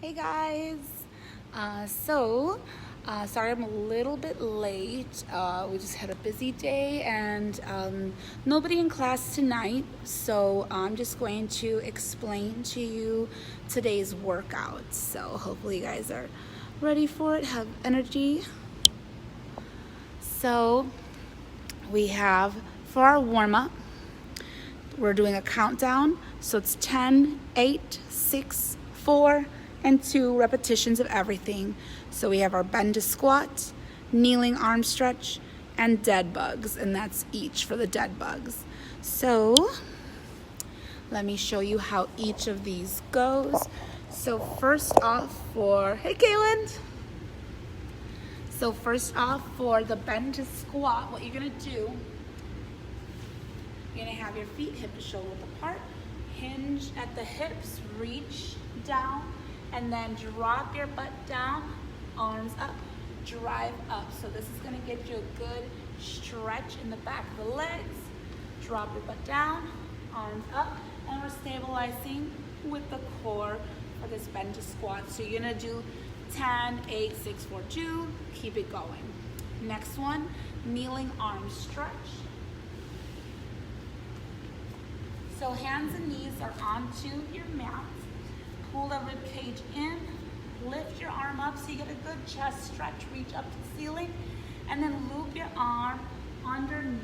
Hey guys, sorry I'm a little bit late. We just had a busy day and nobody in class tonight, so I'm just going to explain to you today's workout. So hopefully you guys are ready for it, have energy. So we have, for our warm-up, we're doing a countdown. So it's 10, 8, 6, 4, and 2 repetitions of everything. So we have our bend to squat, kneeling arm stretch, and dead bugs, and that's each for the dead bugs. So let me show you how each of these goes. So first off hey Kaylin. So first off for the bend to squat, what you're gonna do, you're gonna have your feet hip to shoulder width apart, hinge at the hips, reach down, and then drop your butt down, arms up, drive up. So this is gonna get you a good stretch in the back of the legs. Drop your butt down, arms up, and we're stabilizing with the core for this bend to squat. So you're gonna do 10, 8, 6, 4, 2, keep it going. Next one, kneeling arm stretch. So hands and knees are onto your mat. Pull the rib cage in, lift your arm up so you get a good chest stretch, reach up to the ceiling, and then loop your arm underneath,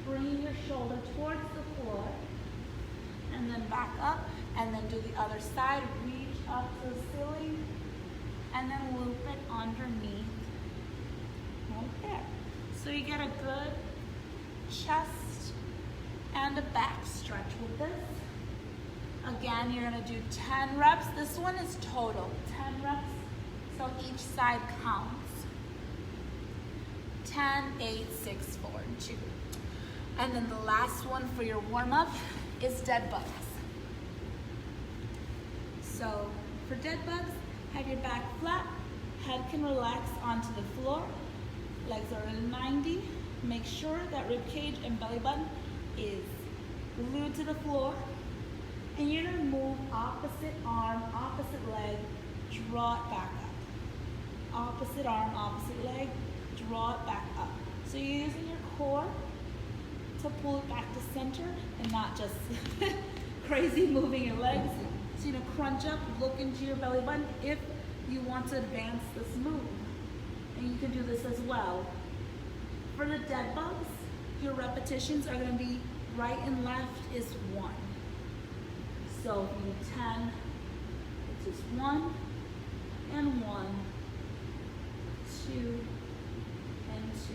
bring your shoulder towards the floor, and then back up, and then do the other side, reach up to the ceiling, and then loop it underneath, right there. So you get a good chest and a back stretch with this. Again, you're gonna do 10 reps. This one is total, 10 reps, so each side counts. 10, 8, 6, 4, 2. And then the last one for your warm-up is dead bugs. So for dead bugs, have your back flat, head can relax onto the floor, legs are in 90. Make sure that rib cage and belly button is glued to the floor. And you're gonna move opposite arm, opposite leg, draw it back up. Opposite arm, opposite leg, draw it back up. So you're using your core to pull it back to center and not just crazy moving your legs. So you're gonna crunch up, look into your belly button if you want to advance this move. And you can do this as well. For the dead bugs, your repetitions are gonna be right and left is 1. So if you do 10, it's just 1 and 1, 2 and 2.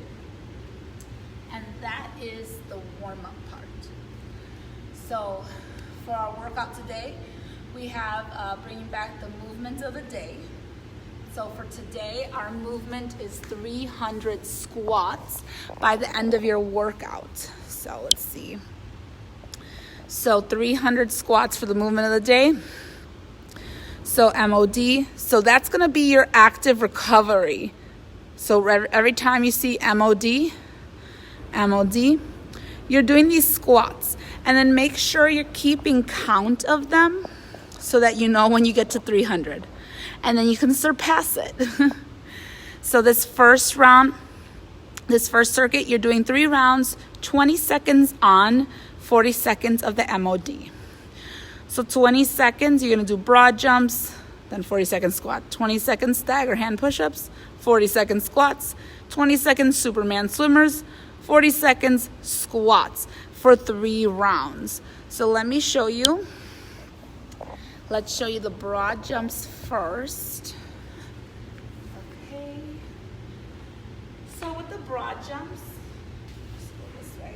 And that is the warm-up part. So for our workout today, we have bringing back the movement of the day. So for today, our movement is 300 squats by the end of your workout. So let's see. So 300 squats for the movement of the day. So MOD. So that's going to be your active recovery. So every time you see MOD, you're doing these squats. And then make sure you're keeping count of them so that you know when you get to 300. And then you can surpass it. So this first circuit, you're doing 3 rounds, 20 seconds on, 40 seconds of the MOD. So 20 seconds, you're gonna do broad jumps, then 40 seconds squat. 20 seconds stagger hand push-ups, 40 seconds squats, 20 seconds Superman swimmers, 40 seconds squats for 3 rounds. So let me show you. Let's show you the broad jumps first. Okay. So with the broad jumps, let's go this way.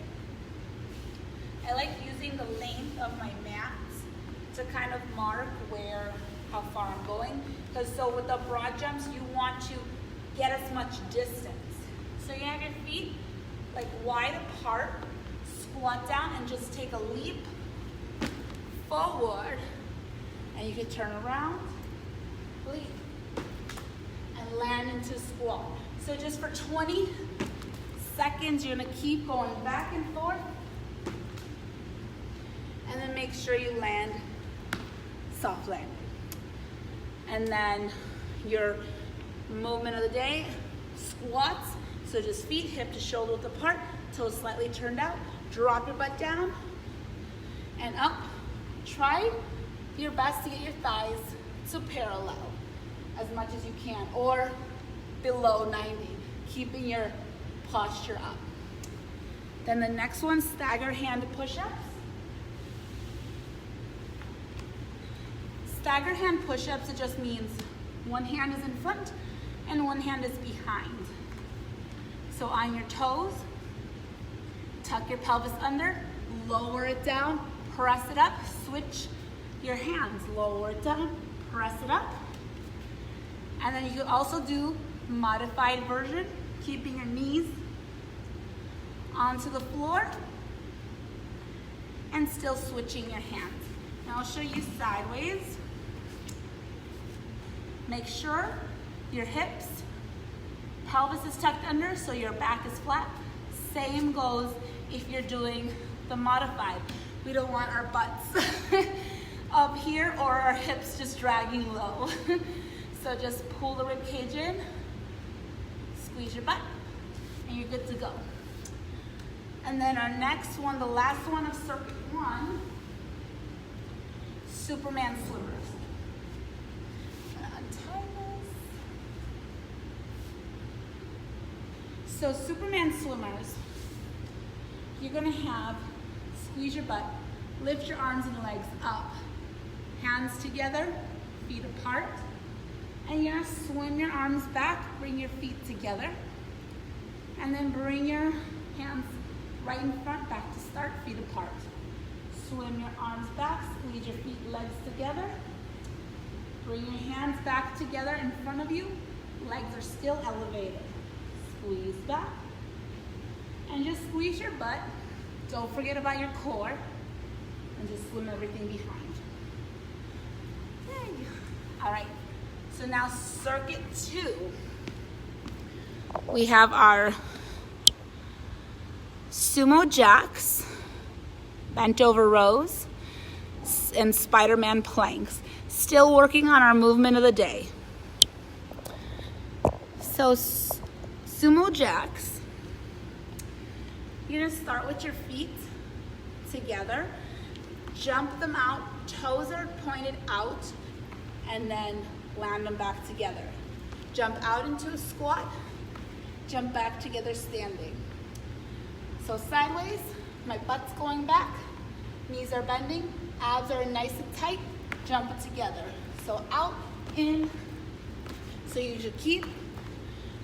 I like using the length of my mat to kind of mark how far I'm going. Because so with the broad jumps, you want to get as much distance. So you have your feet like wide apart, squat down and just take a leap forward. And you can turn around, leap, and land into squat. So just for 20 seconds, you're gonna keep going back and forth. And then make sure you land soft landing. And then your movement of the day, squats. So just feet hip to shoulder width apart, toes slightly turned out. Drop your butt down and up. Try your best to get your thighs to parallel as much as you can, or below 90, keeping your posture up. Then the next one, stagger hand push-ups. Stagger hand push-ups, it just means one hand is in front and one hand is behind. So on your toes, tuck your pelvis under, lower it down, press it up, switch your hands, lower it down, press it up. And then you can also do modified version, keeping your knees onto the floor and still switching your hands. Now I'll show you sideways. Make sure your hips, pelvis is tucked under so your back is flat. Same goes if you're doing the modified. We don't want our butts up here or our hips just dragging low. So just pull the rib cage in, squeeze your butt, and you're good to go. And then our next one, the last one of circuit one, Superman swimmers. Untie this. So Superman swimmers, you're gonna have, squeeze your butt, lift your arms and legs up, hands together, feet apart, and you're gonna swim your arms back, bring your feet together, and then bring your hands right in front, back to start, feet apart. Swim your arms back, squeeze your feet, legs together. Bring your hands back together in front of you. Legs are still elevated. Squeeze back. And just squeeze your butt. Don't forget about your core. And just swim everything behind. Yay. All right, so now circuit 2. We have our sumo jacks, bent over rows, and Spider-Man planks. Still working on our movement of the day. So sumo jacks, you're gonna start with your feet together, jump them out, toes are pointed out, and then land them back together. Jump out into a squat, jump back together standing. So sideways, my butt's going back, knees are bending, abs are nice and tight, jump it together. So out, in, so you should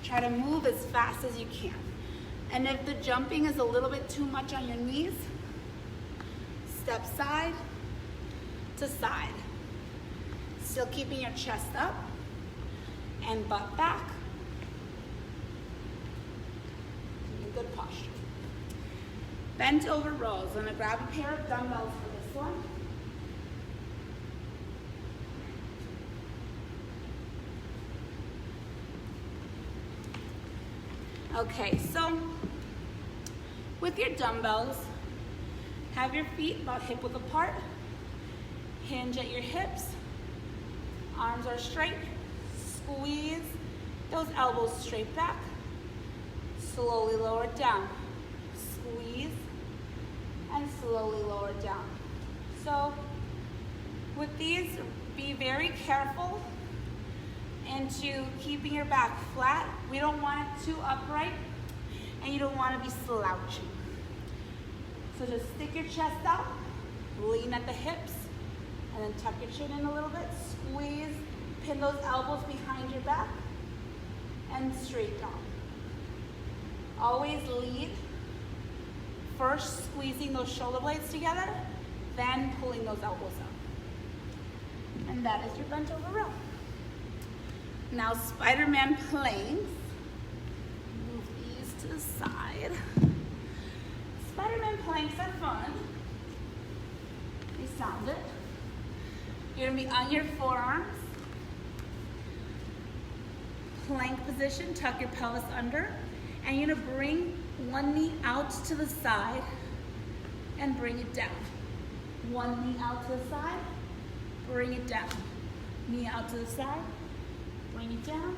try to move as fast as you can. And if the jumping is a little bit too much on your knees, step side to side. Still keeping your chest up and butt back. Good posture. Bent over rows. I'm gonna grab a pair of dumbbells for this one. Okay, so with your dumbbells, have your feet about hip width apart, hinge at your hips, arms are straight, squeeze those elbows straight back, slowly lower it down, squeeze, and slowly lower it down. So with these, be very careful into keeping your back flat. We don't want it too upright, and you don't want to be slouching. So just stick your chest out, lean at the hips, and then tuck your chin in a little bit, squeeze, pin those elbows behind your back, and straight down. Always lead, first squeezing those shoulder blades together, then pulling those elbows up. And that is your bent over row. Now Spider-Man planks. Move these to the side. Spider-Man planks are fun. They sound it. You're gonna be on your forearms. Plank position, tuck your pelvis under, and you're gonna bring one knee out to the side and bring it down. One knee out to the side, bring it down. knee out to the side, bring it down.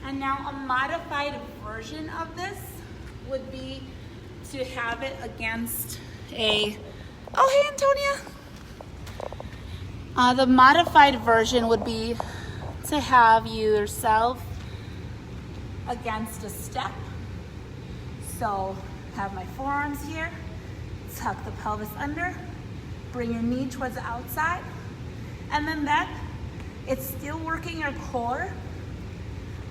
And now a modified version of this would be to have it against a, oh hey Antonia. The modified version would be to have yourself against a step. So have my forearms here, tuck the pelvis under, bring your knee towards the outside, and then that, it's still working your core,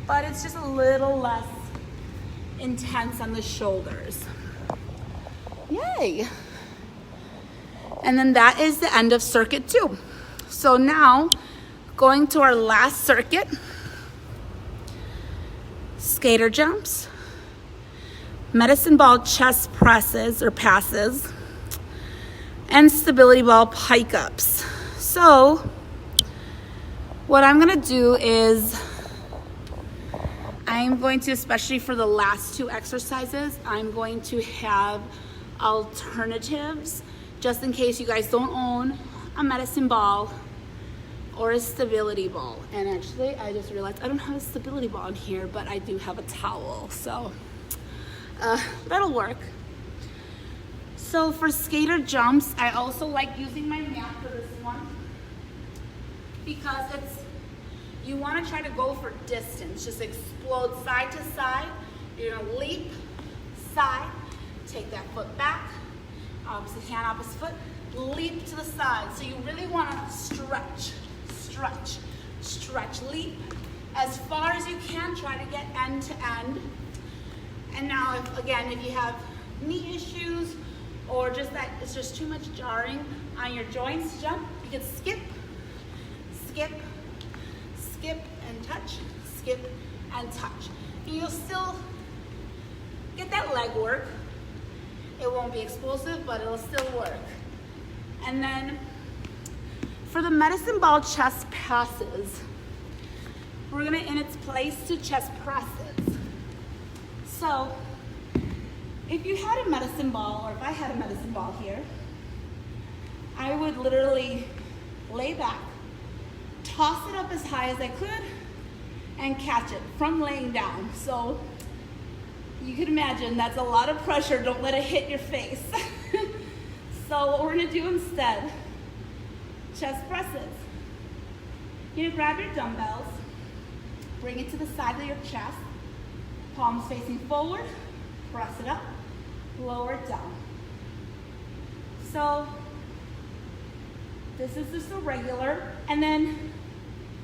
but it's just a little less intense on the shoulders. Yay. And then that is the end of circuit 2. So now, going to our last circuit, skater jumps, medicine ball chest presses or passes, and stability ball pike ups. So what I'm gonna do is I'm going to, especially for the last 2 exercises, I'm going to have alternatives just in case you guys don't own a medicine ball or a stability ball. And actually, I just realized I don't have a stability ball in here, but I do have a towel, so that'll work. So for skater jumps, I also like using my mat for this one because you want to try to go for distance. Just explode side to side. You're gonna leap, side, take that foot back, opposite hand, opposite foot, leap to the side. So you really want to stretch, stretch, stretch, leap as far as you can. Try to get end to end. And now, if you have knee issues or just that it's just too much jarring on your joints, jump, you can skip, skip, skip and touch, skip and touch. And you'll still get that leg work. It won't be explosive, but it'll still work. And then for the medicine ball chest passes, we're gonna in its place to chest presses. So if you had a medicine ball, or if I had a medicine ball here, I would literally lay back, toss it up as high as I could, and catch it from laying down. So you can imagine that's a lot of pressure. Don't let it hit your face. So what we're gonna do instead, chest presses. You're gonna grab your dumbbells, bring it to the side of your chest, palms facing forward, press it up, lower it down. So this is just a regular, and then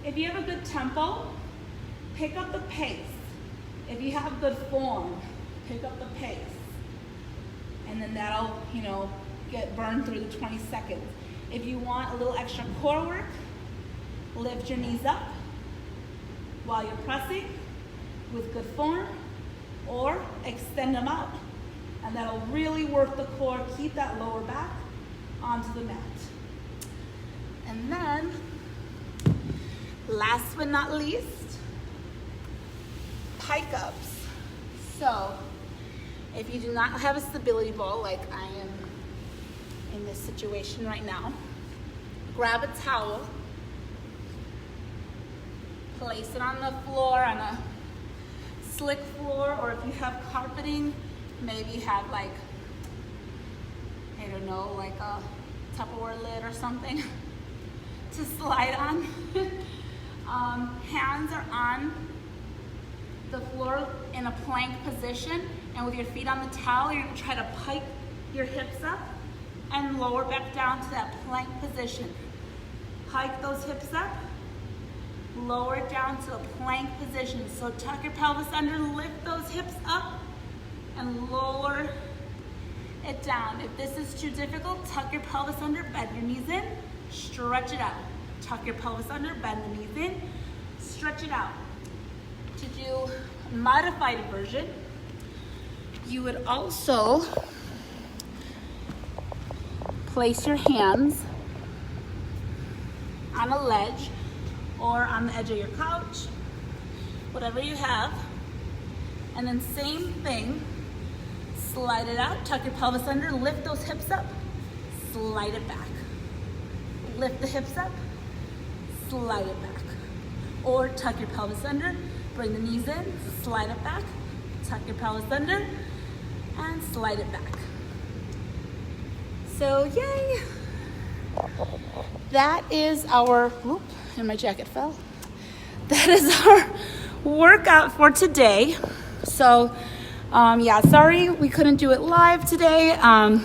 if you have a good tempo, pick up the pace. If you have good form, pick up the pace. And then that'll, get burned through the 20 seconds. If you want a little extra core work, lift your knees up while you're pressing with good form, or extend them out. And that'll really work the core, keep that lower back onto the mat. And then, last but not least, pike ups. So, if you do not have a stability ball like I am in this situation right now, grab a towel, place it on the floor, on a slick floor, or if you have carpeting, maybe have like a Tupperware lid or something to slide on. Hands are on the floor in a plank position, and with your feet on the towel, you're gonna try to pike your hips up and lower back down to that plank position. Pike those hips up, lower it down to a plank position. So tuck your pelvis under, lift those hips up, and lower it down. If this is too difficult, tuck your pelvis under, bend your knees in, stretch it out. Tuck your pelvis under, bend the knees in, stretch it out. To do a modified version, you would also place your hands on a ledge or on the edge of your couch, whatever you have, and then same thing, slide it out, tuck your pelvis under, lift those hips up, slide it back. Lift the hips up, slide it back. Or tuck your pelvis under, bring the knees in, slide it back, tuck your pelvis under, and slide it back. So yay! That is our, whoop, and my jacket fell. That is our workout for today. So yeah, sorry we couldn't do it live today. I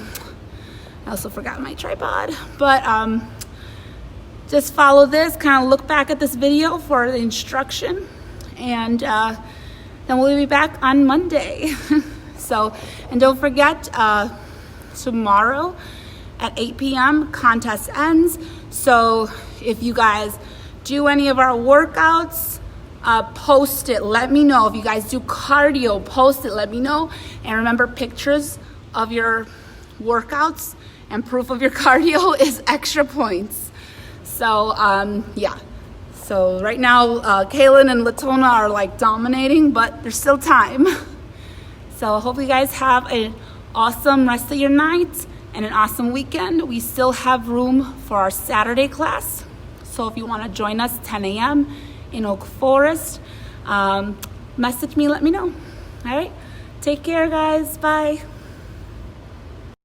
also forgot my tripod, but just follow this, kind of look back at this video for the instruction, and then we'll be back on Monday. So, and don't forget, tomorrow at 8 p.m. contest ends. So if you guys do any of our workouts, post it, let me know. If you guys do cardio, post it, let me know. And remember, pictures of your workouts and proof of your cardio is extra points. So yeah, so right now Kaylin and Latona are like dominating, but there's still time. So I hope you guys have an awesome rest of your night and an awesome weekend. We still have room for our Saturday class. So if you want to join us 10 a.m. in Oak Forest, message me, let me know. All right, take care guys, bye.